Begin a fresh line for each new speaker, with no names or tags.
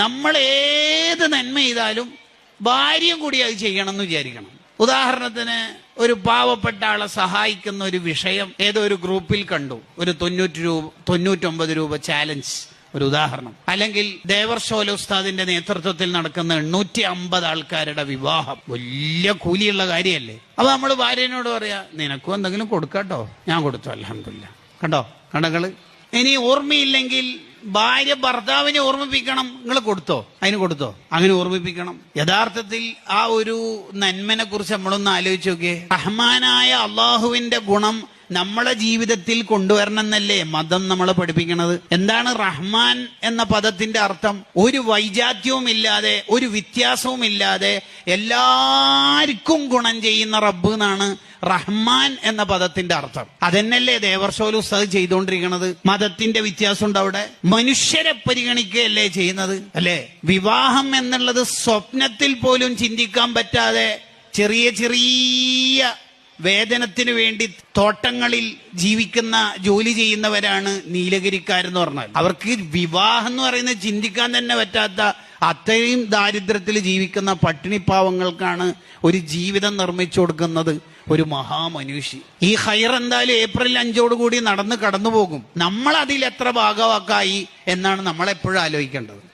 നമ്മൾ ഏത് നന്മ ചെയ്താലും ഭാര്യയും കൂടി അത് ചെയ്യണം എന്ന് വിചാരിക്കണം. ഉദാഹരണത്തിന് ഒരു പാവപ്പെട്ട ആളെ സഹായിക്കുന്ന ഒരു വിഷയം ഏതോ ഒരു ഗ്രൂപ്പിൽ കണ്ടു, ഒരു 99 രൂപ ചാലഞ്ച്, ഒരു ഉദാഹരണം. അല്ലെങ്കിൽ ദേവർഷോല ഉസ്താദിന്റെ നേതൃത്വത്തിൽ നടക്കുന്ന 850 ആൾക്കാരുടെ വിവാഹം, വലിയ കൂലിയുള്ള കാര്യമല്ലേ. അപ്പൊ നമ്മൾ ഭാര്യനോട് പറയാ, നിനക്കും എന്തെങ്കിലും കൊടുക്കാട്ടോ. ഞാൻ കൊടുത്തു, അൽഹംദുലില്ലാ. കണ്ടോ കണ്ടങ്ങള്. ഇനി ഓർമ്മയില്ലെങ്കിൽ ഭാര്യ ഭർത്താവിനെ ഓർമ്മിപ്പിക്കണം, നിങ്ങൾ കൊടുത്തോ, അതിന് കൊടുത്തോ, അങ്ങനെ ഓർമ്മിപ്പിക്കണം. യഥാർത്ഥത്തിൽ ആ ഒരു നന്മനെ കുറിച്ച് നമ്മളൊന്ന് ആലോചിച്ച് നോക്കിയേ. റഹ്മാനായ അള്ളാഹുവിന്റെ ഗുണം നമ്മളെ ജീവിതത്തിൽ കൊണ്ടുവരണം എന്നല്ലേ മതം നമ്മളെ പഠിപ്പിക്കണത്. എന്താണ് റഹ്മാൻ എന്ന പദത്തിന്റെ അർത്ഥം? ഒരു വൈജാത്യവും ഇല്ലാതെ, ഒരു വ്യത്യാസവും ഇല്ലാതെ എല്ലാവർക്കും ഗുണം ചെയ്യുന്ന റബ്ബ് എന്നാണ് റഹ്മാൻ എന്ന പദത്തിന്റെ അർത്ഥം. അതെന്നല്ലേ ദേവർഷോൽ ഉസ്താദ് ചെയ്തുകൊണ്ടിരിക്കുന്നത്. മതത്തിന്റെ വ്യത്യാസം ഉണ്ട് അവിടെ. മനുഷ്യരെ പരിഗണിക്കുകയല്ലേ ചെയ്യുന്നത്, അല്ലേ? വിവാഹം എന്നുള്ളത് സ്വപ്നത്തിൽ പോലും ചിന്തിക്കാൻ പറ്റാതെ ചെറിയ ചെറിയ വേതനത്തിന് വേണ്ടി തോട്ടങ്ങളിൽ ജീവിക്കുന്ന, ജോലി ചെയ്യുന്നവരാണ് നീലഗിരിക്കാരെന്ന് പറഞ്ഞാൽ. അവർക്ക് വിവാഹം എന്ന് പറയുന്നത് ചിന്തിക്കാൻ തന്നെ പറ്റാത്ത അത്രയും ദാരിദ്ര്യത്തിൽ ജീവിക്കുന്ന പട്ടിണിപ്പാവങ്ങൾക്കാണ് ഒരു ജീവിതം നിർമ്മിച്ചു കൊടുക്കുന്നത് ഒരു മഹാമനുഷ്യ. ഈ ഖൈർ എന്തായാലും ഏപ്രിൽ 5 നടന്ന് കടന്നു പോകും. നമ്മൾ അതിൽ എത്ര ഭാഗവാക്കായി എന്നാണ് നമ്മളെപ്പോഴും ആലോചിക്കേണ്ടത്.